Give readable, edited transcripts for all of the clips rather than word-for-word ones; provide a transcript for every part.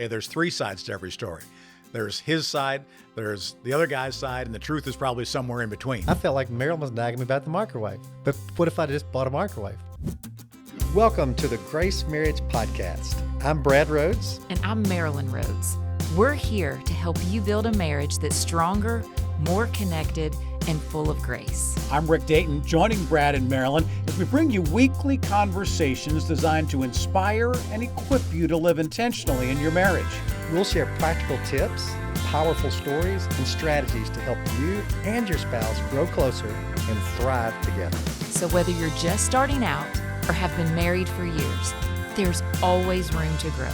Hey, there's three sides to every story. There's his side, there's the other guy's side, and the truth is probably somewhere in between. I felt like Marilyn was nagging me about the microwave. But what if I just bought a microwave? Welcome to the Grace Marriage Podcast. I'm Brad Rhodes. And I'm Marilyn Rhodes. We're here to help you build a marriage that's stronger, more connected, and full of grace. I'm Rick Dayton, joining Brad and Marilyn as we bring you weekly conversations designed to inspire and equip you to live intentionally in your marriage. We'll share practical tips, powerful stories, and strategies to help you and your spouse grow closer and thrive together. So whether you're just starting out or have been married for years, there's always room to grow.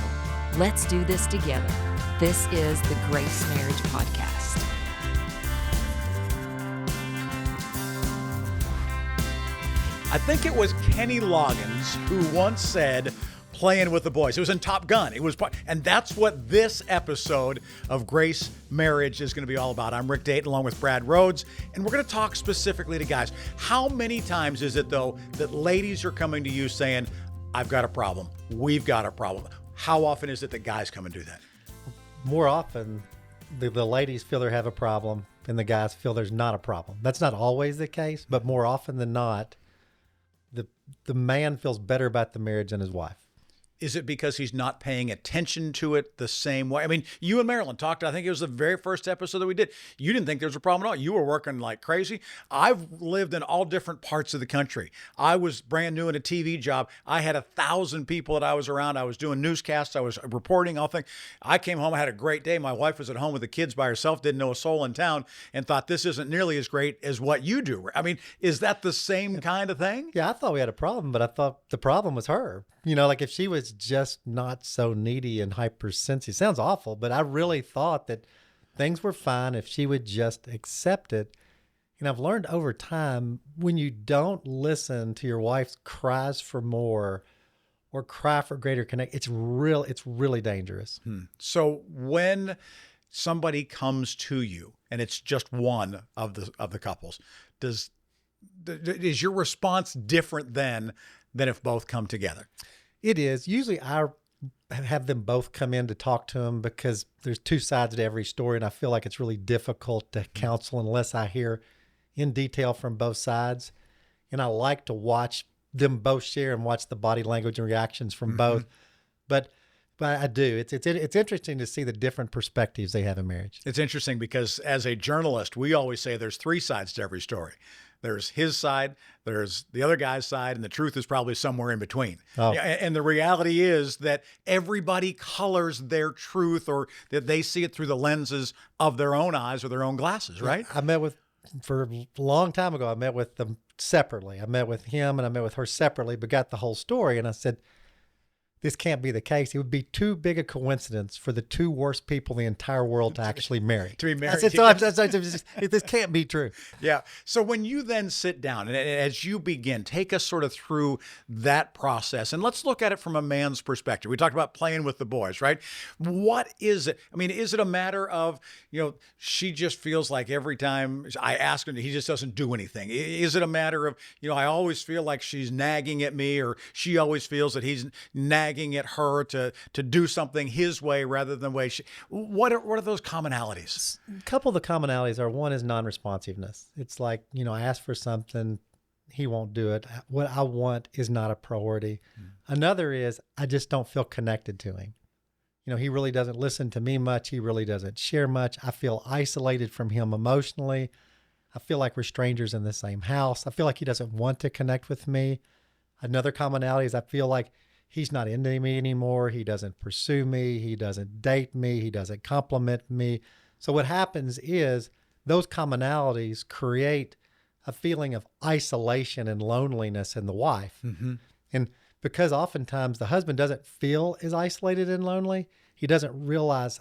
Let's do this together. This is the Grace Marriage Podcast. I think it was Kenny Loggins who once said, playing with the boys. It was in Top Gun. And that's what this episode of Grace Marriage is going to be all about. I'm Rick Dayton along with Brad Rhodes, and we're going to talk specifically to guys. How many times is it, though, that ladies are coming to you saying, I've got a problem, we've got a problem? How often is it that guys come and do that? More often, the ladies feel they have a problem and the guys feel there's not a problem. That's not always the case, but more often than not, the man feels better about the marriage than his wife. Is it because he's not paying attention to it the same way? I mean, you and Marilyn talked, I think it was the very first episode that we did. You didn't think there was a problem at all. You were working like crazy. I've lived in all different parts of the country. I was brand new in a TV job. I had 1,000 people that I was around. I was doing newscasts. I was reporting all things. I came home. I had a great day. My wife was at home with the kids by herself, didn't know a soul in town, and thought this isn't nearly as great as what you do. I mean, is that the same kind of thing? Yeah, I thought we had a problem, but I thought the problem was her. You know, like if she was just not so needy and hypersensitive, sounds awful, but I really thought that things were fine if she would just accept it. And I've learned over time, when you don't listen to your wife's cries for more or cry for greater connect, it's really dangerous. So when somebody comes to you and it's just one of the couples, is your response different than if both come together? It is. Usually I have them both come in to talk to them because there's two sides to every story, and I feel like it's really difficult to counsel unless I hear in detail from both sides. And I like to watch them both share and watch the body language and reactions from both. But I do. It's interesting to see the different perspectives they have in marriage. It's interesting because as a journalist, we always say there's three sides to every story. There's his side, there's the other guy's side, and the truth is probably somewhere in between. Oh. And the reality is that everybody colors their truth, or that they see it through the lenses of their own eyes or their own glasses, right? For a long time ago, I met with them separately. I met with him and I met with her separately, but got the whole story. And I said, this can't be the case. It would be too big a coincidence for the two worst people in the entire world to actually marry. To be married. I said, this can't be true. Yeah. So when you then sit down and as you begin, take us sort of through that process, and let's look at it from a man's perspective. We talked about playing with the boys, right? What is it? I mean, is it a matter of, she just feels like every time I ask him, he just doesn't do anything? Is it a matter of, I always feel like she's nagging at me, or she always feels that he's nagging at her to do something his way rather than the way she? What are those commonalities? A couple of the commonalities are, one is non-responsiveness. It's like, I ask for something, he won't do it. What I want is not a priority. Another is I just don't feel connected to him. He really doesn't listen to me much. He really doesn't share much. I feel isolated from him emotionally. I feel like we're strangers in the same house. I feel like he doesn't want to connect with me. Another commonality is I feel like he's not into me anymore. He doesn't pursue me. He doesn't date me. He doesn't compliment me. So what happens is those commonalities create a feeling of isolation and loneliness in the wife. And because oftentimes the husband doesn't feel as isolated and lonely, he doesn't realize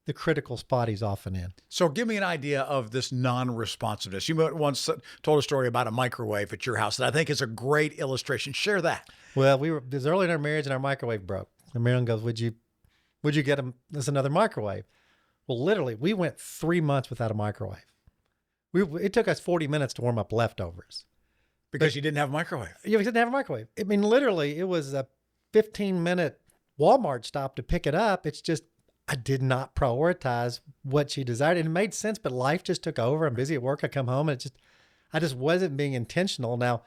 the critical spot he's often in. So give me an idea of this non-responsiveness. You once told a story about a microwave at your house that I think is a great illustration. Share that. Well, it was early in our marriage and our microwave broke. And Marilyn goes, would you get us another microwave? Well, literally, we went 3 months without a microwave. It took us 40 minutes to warm up leftovers. Because you didn't have a microwave. Yeah, we didn't have a microwave. I mean, literally, it was a 15-minute Walmart stop to pick it up. It's just I did not prioritize what she desired. And it made sense, but life just took over. I'm busy at work. I come home and I just wasn't being intentional. Now,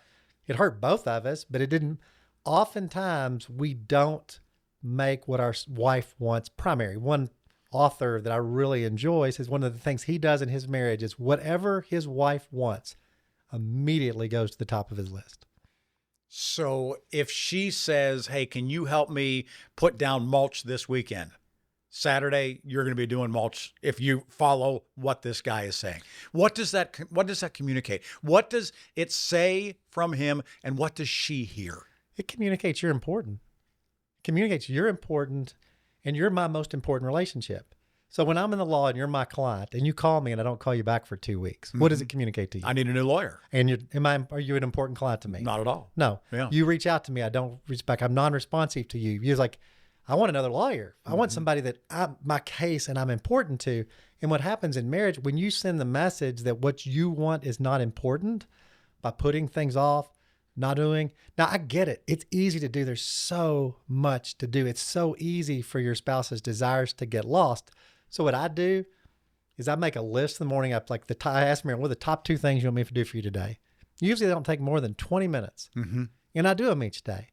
it hurt both of us, but it didn't. Oftentimes, we don't make what our wife wants primary. One author that I really enjoy says one of the things he does in his marriage is whatever his wife wants immediately goes to the top of his list. So if she says, hey, can you help me put down mulch this weekend? Saturday, you're going to be doing mulch if you follow what this guy is saying. What does that communicate? What does it say from him, and what does she hear? It communicates you're important. It communicates you're important, and you're my most important relationship. So when I'm in the law and you're my client and you call me and I don't call you back for 2 weeks, what does it communicate to you? I need a new lawyer. And are you an important client to me? Not at all. No. Yeah. You reach out to me. I don't reach back. I'm non-responsive to you. You're like, I want another lawyer. I want somebody that my case and I'm important to. And what happens in marriage, when you send the message that what you want is not important by putting things off, not doing. Now, I get it. It's easy to do. There's so much to do. It's so easy for your spouse's desires to get lost. So what I do is I make a list in the morning. I ask Mary, what are the top 2 things you want me to do for you today? Usually they don't take more than 20 minutes. And I do them each day.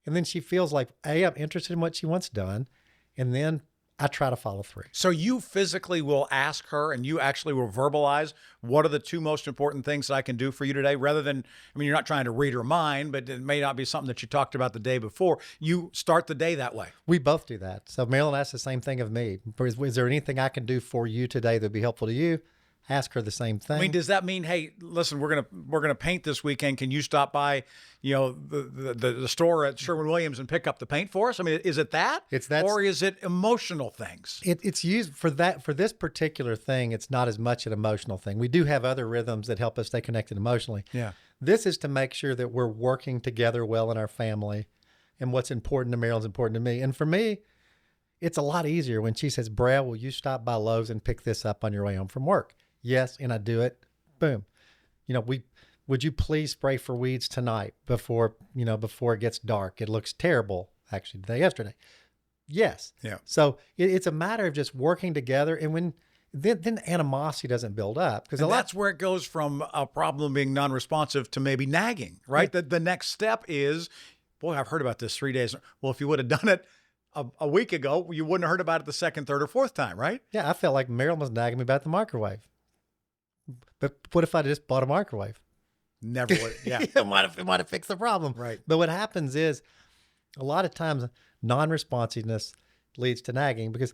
And then she feels like, A, I'm interested in what she wants done. And then I try to follow through. So you physically will ask her and you actually will verbalize, what are the 2 most important things that I can do for you today? Rather than, you're not trying to read her mind, but it may not be something that you talked about the day before. You start the day that way. We both do that. So Marilyn asks the same thing of me. Is there anything I can do for you today that would be helpful to you? Ask her the same thing. Does that mean, hey, listen, we're gonna paint this weekend. Can you stop by, the store at Sherwin-Williams and pick up the paint for us? Is it that? Or is it emotional things? It's used for that. For this particular thing, it's not as much an emotional thing. We do have other rhythms that help us stay connected emotionally. Yeah. This is to make sure that we're working together well in our family, and what's important to Marilyn's important to me. And for me, it's a lot easier when she says, Brad, will you stop by Lowe's and pick this up on your way home from work? Yes, and I do it. Boom. Would you please spray for weeds tonight before it gets dark? It looks terrible, actually, yesterday. Yes. Yeah. So it's a matter of just working together, and then animosity doesn't build up, because that's where it goes from a problem being non-responsive to maybe nagging, right? Yeah. The next step is, boy, I've heard about this 3 days. Well, if you would have done it a week ago, you wouldn't have heard about it the 2nd, 3rd, or 4th time, right? Yeah, I felt like Marilyn was nagging me about the microwave. But what if I just bought a microwave? Never would. Yeah. It might have fixed the problem. Right. But what happens is, a lot of times non-responsiveness leads to nagging, because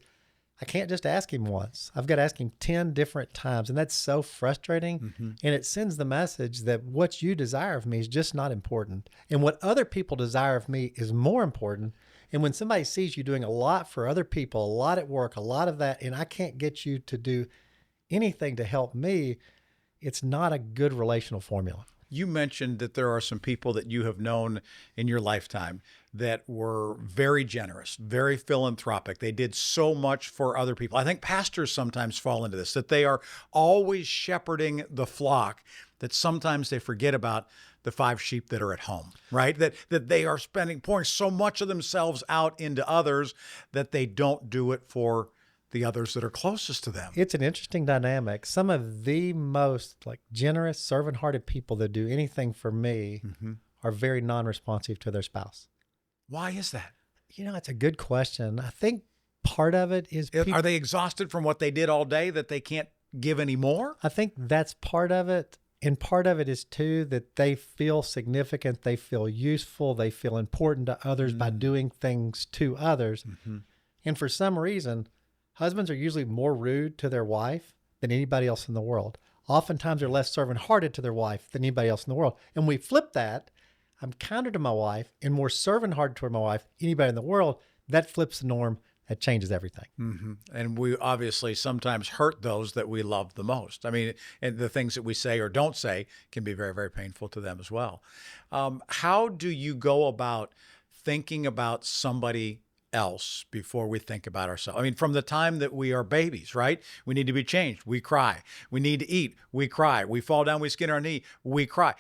I can't just ask him once. I've got to ask him 10 different times. And that's so frustrating. And it sends the message that what you desire of me is just not important. And what other people desire of me is more important. And when somebody sees you doing a lot for other people, a lot at work, a lot of that, and I can't get you to do anything to help me, it's not a good relational formula. You mentioned that there are some people that you have known in your lifetime that were very generous, very philanthropic. They did so much for other people. I think pastors sometimes fall into this, that they are always shepherding the flock, that sometimes they forget about the 5 sheep that are at home, right? That they are pouring so much of themselves out into others that they don't do it for the others that are closest to them. It's an interesting dynamic. Some of the most generous, servant-hearted people that do anything for me are very non-responsive to their spouse. Why is that? It's a good question. I think part of it is Are they exhausted from what they did all day that they can't give any more? I think that's part of it. And part of it is too that they feel significant, they feel useful, they feel important to others by doing things to others. And for some reason, husbands are usually more rude to their wife than anybody else in the world. Oftentimes they're less servant-hearted to their wife than anybody else in the world. And we flip that. I'm kinder to my wife and more servant-hearted toward my wife, anybody in the world. That flips the norm. That changes everything. And we obviously sometimes hurt those that we love the most. And the things that we say or don't say can be very, very painful to them as well. How do you go about thinking about somebody else before we think about ourselves. I mean, from the time that we are babies, right? We need to be changed. We cry. We need to eat. We cry. We fall down. We skin our knee. We cry.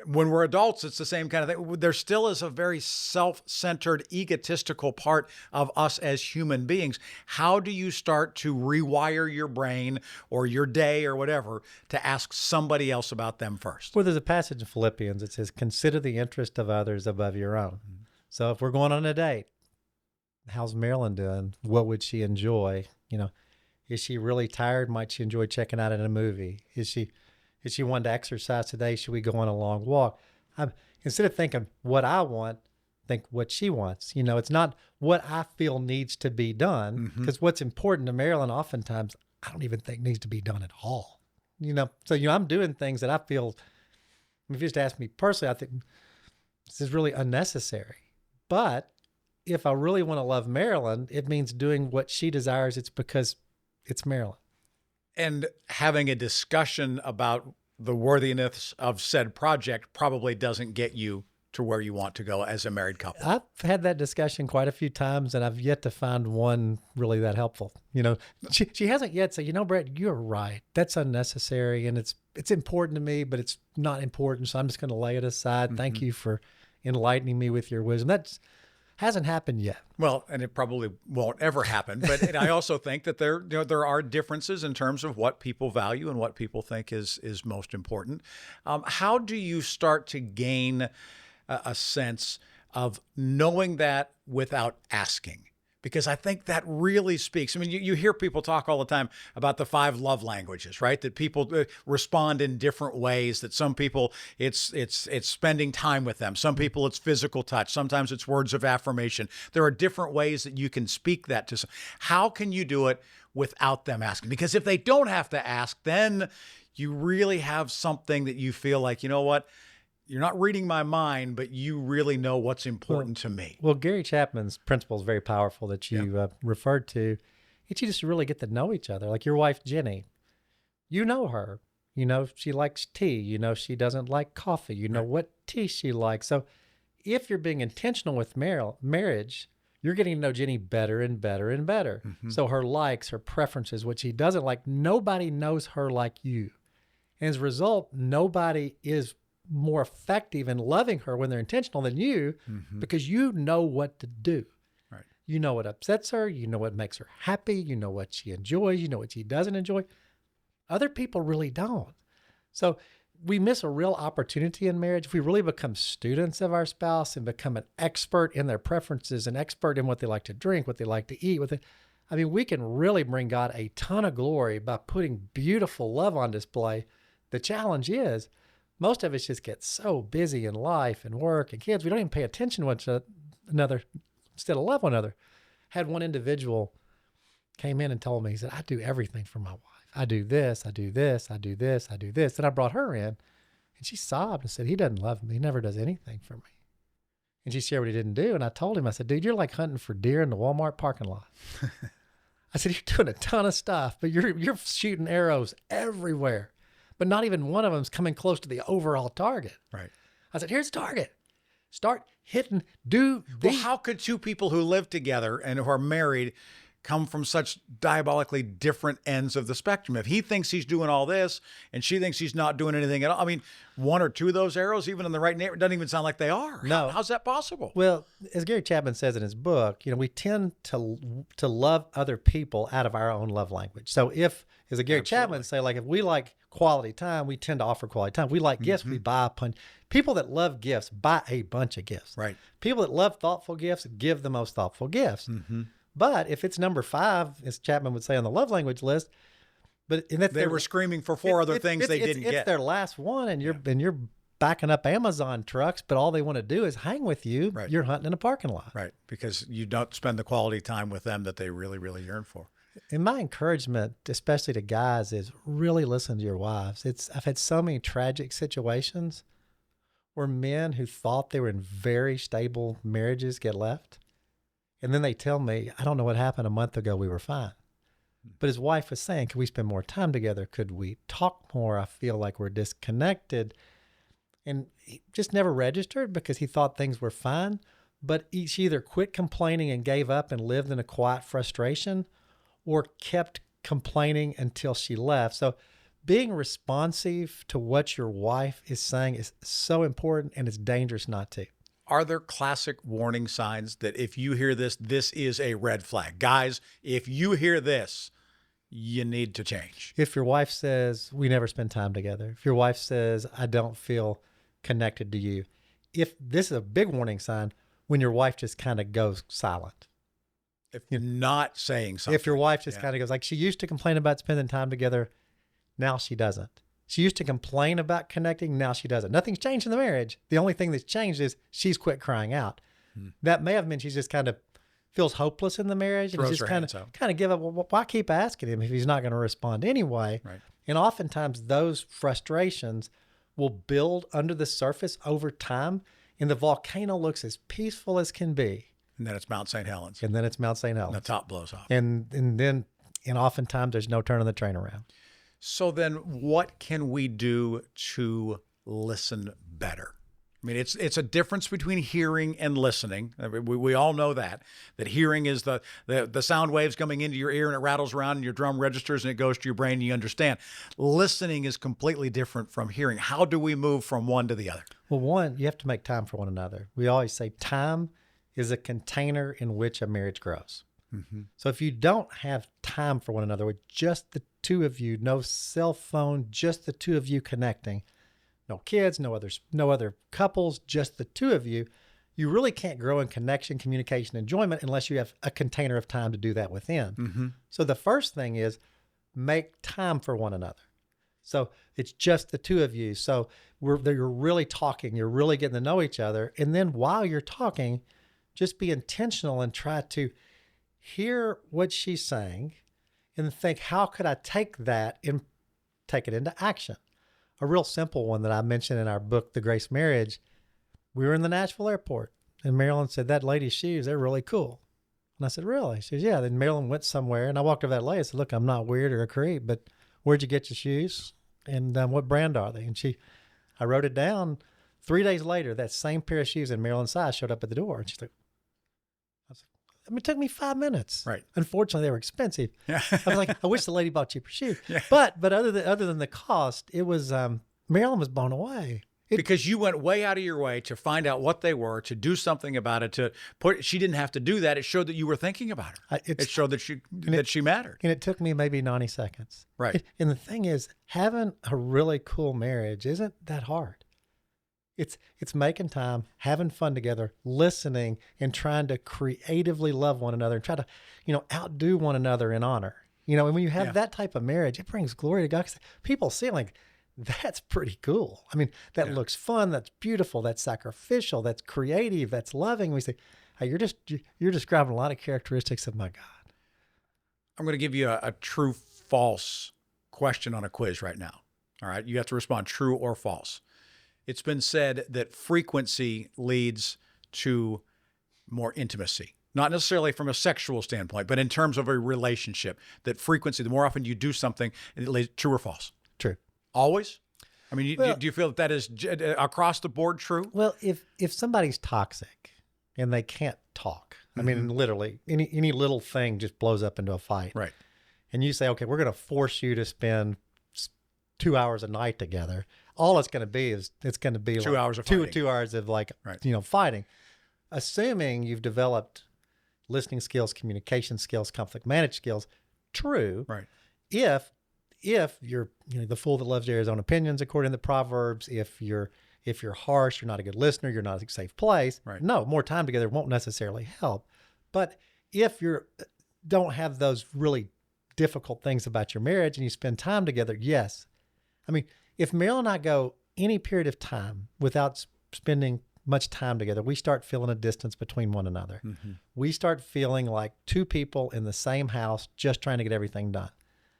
When we're adults, it's the same kind of thing. There still is a very self-centered, egotistical part of us as human beings. How do you start to rewire your brain or your day or whatever to ask somebody else about them first? Well, there's a passage in Philippians that says, consider the interest of others above your own. So if we're going on a date, how's Marilyn doing? What would she enjoy? Is she really tired? Might she enjoy checking out in a movie? Is she wanting to exercise today? Should we go on a long walk? Instead of thinking what I want, think what she wants. It's not what I feel needs to be done, because what's important to Marilyn oftentimes I don't even think needs to be done at all. So I'm doing things that I feel, if you just ask me personally, I think this is really unnecessary. But if I really want to love Marilyn, it means doing what she desires. It's because it's Marilyn. And having a discussion about the worthiness of said project probably doesn't get you to where you want to go as a married couple. I've had that discussion quite a few times, and I've yet to find one really that helpful. She hasn't yet said, Brett, you're right. That's unnecessary, and it's important to me, but it's not important, so I'm just going to lay it aside. Thank you for enlightening me with your wisdom. That hasn't happened yet. Well, and it probably won't ever happen. But I also think that there are differences in terms of what people value and what people think is most important. How do you start to gain a sense of knowing that without asking? Because I think that really speaks. I mean, you hear people talk all the time about the 5 love languages, right? That people respond in different ways. That some people it's spending time with them. Some people it's physical touch. Sometimes it's words of affirmation. There are different ways that you can speak that to. How can you do it without them asking? Because if they don't have to ask, then you really have something that you feel like, you know what? You're not reading my mind, but you really know what's important to me. Well, Gary Chapman's principle is very powerful that you referred to. It's you just really get to know each other. Like your wife, Jenny, you know her. She likes tea. She doesn't like coffee. You know what tea she likes. So if you're being intentional with marriage, you're getting to know Jenny better and better and better. So her likes, her preferences, what she doesn't like, nobody knows her like you. And as a result, nobody is more effective in loving her when they're intentional than you, because you know what to do. Right. You know what upsets her. You know what makes her happy. You know what she enjoys. You know what she doesn't enjoy. Other people really don't. So we miss a real opportunity in marriage if we really become students of our spouse and become an expert in their preferences, an expert in what they like to drink, what they like to eat. We can really bring God a ton of glory by putting beautiful love on display. The challenge is, most of us just get so busy in life and work and kids, we don't even pay attention to one another instead of love one another. Had one individual came in and told me, he said, I do everything for my wife. I do this, I do this, I do this, I do this. Then I brought her in, and she sobbed and said, he doesn't love me. He never does anything for me. And she shared what he didn't do. And I told him, I said, dude, you're like hunting for deer in the Walmart parking lot. I said, you're doing a ton of stuff, but you're shooting arrows everywhere. But not even one of them is coming close to the overall target. Right. I said, here's the target. Start hitting, Well, how could two people who live together and who are married come from such diabolically different ends of the spectrum? If he thinks he's doing all this and she thinks he's not doing anything at all, I mean, one or two of those arrows, even in the right neighborhood, doesn't even sound like they are. No. How's that possible? Well, as Gary Chapman says in his book, we tend to love other people out of our own love language. So if, as a Gary Chapman say, like if we like quality time, we tend to offer quality time. We like gifts, we buy a bunch. People that love gifts buy a bunch of gifts. Right. People that love thoughtful gifts give the most thoughtful gifts. But if it's number 5, as Chapman would say on the love language list, they were screaming for 4 other things they didn't get. It's their last one, and you're backing up Amazon trucks, but all they want to do is hang with you. Right. You're hunting in a parking lot. Right, because you don't spend the quality time with them that they really, really yearn for. And my encouragement, especially to guys, is really listen to your wives. I've had so many tragic situations where men who thought they were in very stable marriages get left. And then they tell me, I don't know what happened a month ago. We were fine. But his wife was saying, could we spend more time together? Could we talk more? I feel like we're disconnected. And he just never registered because he thought things were fine. but she either quit complaining and gave up and lived in a quiet frustration, or kept complaining until she left. So being responsive to what your wife is saying is so important, and it's dangerous not to. Are there classic warning signs that if you hear this, this is a red flag? Guys, if you hear this, you need to change. If your wife says, we never spend time together, if your wife says, I don't feel connected to you, if this is a big warning sign when your wife just kind of goes silent. If you're not saying something. If your wife just kind of goes, like, she used to complain about spending time together, now she doesn't. She used to complain about connecting, now she doesn't. Nothing's changed in the marriage. The only thing that's changed is she's quit crying out. That may have been she's just kind of feels hopeless in the marriage and just kind of give up. Well, why keep asking him if he's not going to respond anyway? Right. And oftentimes those frustrations will build under the surface over time, and the volcano looks as peaceful as can be. And then it's Mount St. Helens. And then it's Mount St. Helens. And the top blows off. And oftentimes there's no turning the train around. So then what can we do to listen better? I mean, it's a difference between hearing and listening. I mean, we all know that hearing is the sound waves coming into your ear and it rattles around in your drum registers and it goes to your brain and you understand. Listening is completely different from hearing. How do we move from one to the other? Well, one, you have to make time for one another. We always say time is a container in which a marriage grows. Mm-hmm. So if you don't have time for one another, with just the two of you, no cell phone, just the two of you connecting, no kids, no other couples, just the two of you, you really can't grow in connection, communication, enjoyment unless you have a container of time to do that within. Mm-hmm. So the first thing is make time for one another. So it's just the two of you. So you're really talking, you're really getting to know each other. And then while you're talking, just be intentional and try to hear what she's saying and think, how could I take that and take it into action? A real simple one that I mentioned in our book, The Grace Marriage, we were in the Nashville airport and Marilyn said, that lady's shoes, they're really cool. And I said, really? She says, yeah. Then Marilyn went somewhere and I walked over to that lady and said, look, I'm not weird or a creep, but where'd you get your shoes? And what brand are they? And I wrote it down. 3 days later, that same pair of shoes in Marilyn's size showed up at the door. And she's like, it took me 5 minutes. Right. Unfortunately, they were expensive. Yeah. I was like, I wish the lady bought cheaper shoes. Yeah. But other than the cost, it was Marilyn was blown away. Because you went way out of your way to find out what they were, to do something about it. She didn't have to do that. It showed that you were thinking about her. It showed that she mattered. And it took me maybe 90 seconds. Right. And the thing is, having a really cool marriage isn't that hard. It's making time, having fun together, listening, and trying to creatively love one another and try to, outdo one another in honor. And when you have that type of marriage, it brings glory to God. 'Cause people see it like, that's pretty cool. I mean, that looks fun. That's beautiful. That's sacrificial. That's creative. That's loving. We say, hey, you're describing a lot of characteristics of my God. I'm going to give you a true, false question on a quiz right now. All right. You have to respond true or false. It's been said that frequency leads to more intimacy, not necessarily from a sexual standpoint, but in terms of a relationship, that frequency, the more often you do something, it leads true or false? True. Always? I mean, do you feel that is across the board true? Well, if somebody's toxic and they can't talk, I mean, literally any little thing just blows up into a fight. Right. And you say, okay, we're going to force you to spend 2 hours a night together. All it's going to be is it's going to be 2 hours of fighting. 2 hours of right. Fighting. Assuming you've developed listening skills, communication skills, conflict management skills. True. Right. If you're the fool that loves their own opinions, according to the Proverbs, if you're harsh, you're not a good listener, you're not a safe place. Right. No, more time together won't necessarily help. But if you don't have those really difficult things about your marriage and you spend time together, yes. I mean, if Meryl and I go any period of time without spending much time together, we start feeling a distance between one another. Mm-hmm. We start feeling like two people in the same house just trying to get everything done.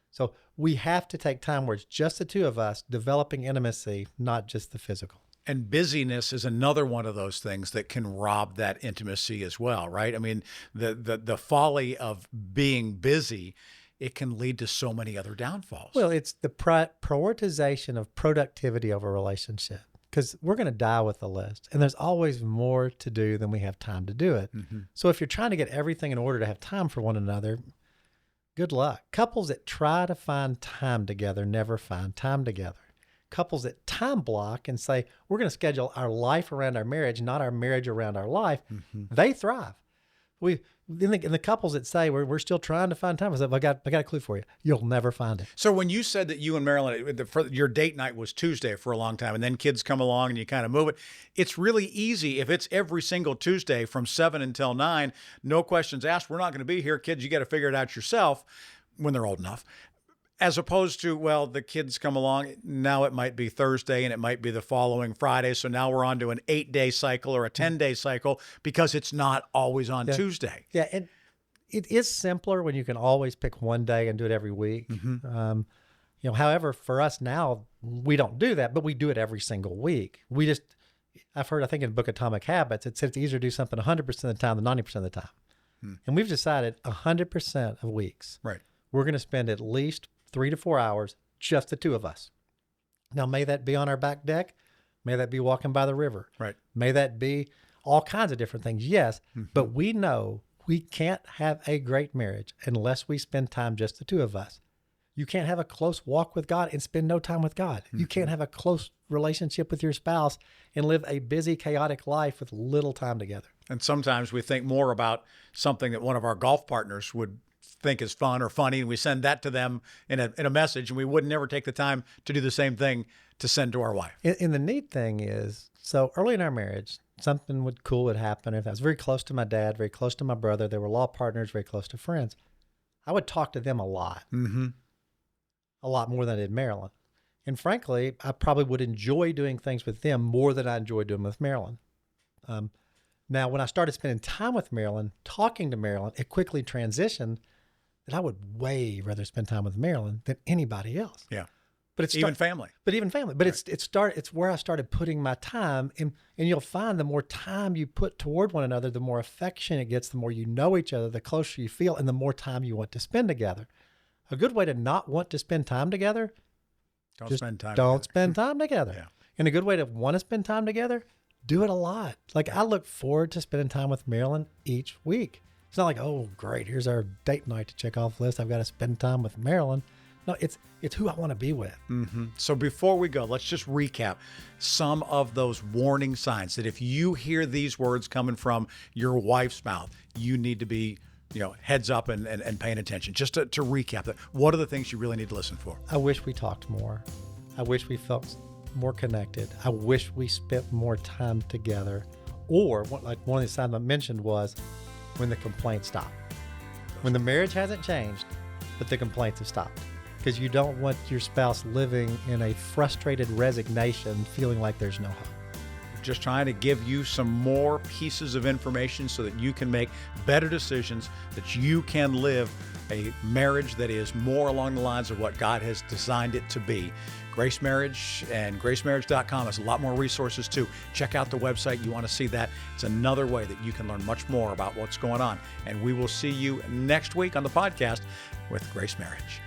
So we have to take time where it's just the two of us developing intimacy, not just the physical. And busyness is another one of those things that can rob that intimacy as well, right? I mean, the folly of being busy, it can lead to so many other downfalls. Well, it's the prioritization of productivity over relationship. because we're going to die with the list. And there's always more to do than we have time to do it. So if you're trying to get everything in order to have time for one another, good luck. Couples that try to find time together never find time together. Couples that time block and say, we're going to schedule our life around our marriage, not our marriage around our life, they thrive. In the couples that say we're still trying to find time, I said, I got a clue for you. You'll never find it. So when you said that you and Marilyn, your date night was Tuesday for a long time, and then kids come along and you kind of move it, it's really easy if it's every single Tuesday from 7 until 9, no questions asked. We're not going to be here. Kids, you got to figure it out yourself when they're old enough. As opposed to, well, the kids come along, now it might be Thursday and it might be the following Friday. So now we're on to an 8-day cycle or a 10-day cycle because it's not always on Tuesday. Yeah, and it is simpler when you can always pick one day and do it every week. However, for us now, we don't do that, but we do it every single week. I've heard, I think in the book Atomic Habits, it says it's easier to do something 100% of the time than 90% of the time. And we've decided 100% of weeks, we're going to spend at least 3 to 4 hours, just the two of us. Now, may that be on our back deck? May that be walking by the river? May that be all kinds of different things? Yes, but we know we can't have a great marriage unless we spend time just the two of us. You can't have a close walk with God and spend no time with God. You can't have a close relationship with your spouse and live a busy, chaotic life with little time together. And sometimes we think more about something that one of our golf partners would think is fun or funny, and we send that to them in a message, and we would never take the time to do the same thing to send to our wife. And the neat thing is, so early in our marriage, something cool would happen. If I was very close to my dad, very close to my brother, they were law partners, very close to friends, I would talk to them a lot. A lot more than I did Marilyn. And frankly, I probably would enjoy doing things with them more than I enjoyed doing with Marilyn. Now, when I started spending time with Marilyn, talking to Marilyn, it quickly transitioned that I would way rather spend time with Marilyn than anybody else. Yeah. But it's even family. But it's where I started putting my time, and you'll find the more time you put toward one another, the more affection it gets, the more you know each other, the closer you feel, and the more time you want to spend together. A good way to not want to spend time together, Don't spend time together. Yeah. And a good way to want to spend time together, do it a lot. Like, I look forward to spending time with Marilyn each week. It's not like, oh, great, here's our date night to check off the list. I've got to spend time with Marilyn. No, it's who I want to be with. So before we go, let's just recap some of those warning signs that if you hear these words coming from your wife's mouth, you need to be, heads up and paying attention. Just to recap that, what are the things you really need to listen for? I wish we talked more. I wish we felt more connected. I wish we spent more time together. Or, like one of the signs I mentioned was when the complaints stop. When the marriage hasn't changed, but the complaints have stopped. Because you don't want your spouse living in a frustrated resignation, feeling like there's no hope. Just trying to give you some more pieces of information so that you can make better decisions, that you can live a marriage that is more along the lines of what God has designed it to be. Grace Marriage and gracemarriage.com has a lot more resources too. Check out the website. You want to see that. It's another way that you can learn much more about what's going on. And we will see you next week on the podcast with Grace Marriage.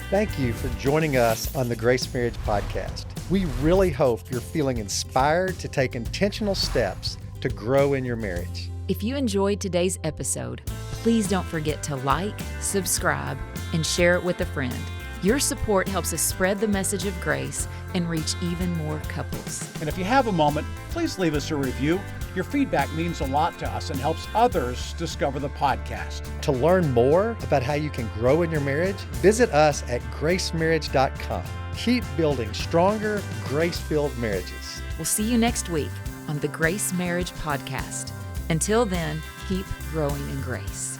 Thank you for joining us on the Grace Marriage Podcast. We really hope you're feeling inspired to take intentional steps to grow in your marriage. If you enjoyed today's episode, please don't forget to like, subscribe, and share it with a friend. Your support helps us spread the message of grace and reach even more couples. And if you have a moment, please leave us a review. Your feedback means a lot to us and helps others discover the podcast. To learn more about how you can grow in your marriage, visit us at gracemarriage.com. Keep building stronger, grace-filled marriages. We'll see you next week on the Grace Marriage Podcast. Until then, keep growing in grace.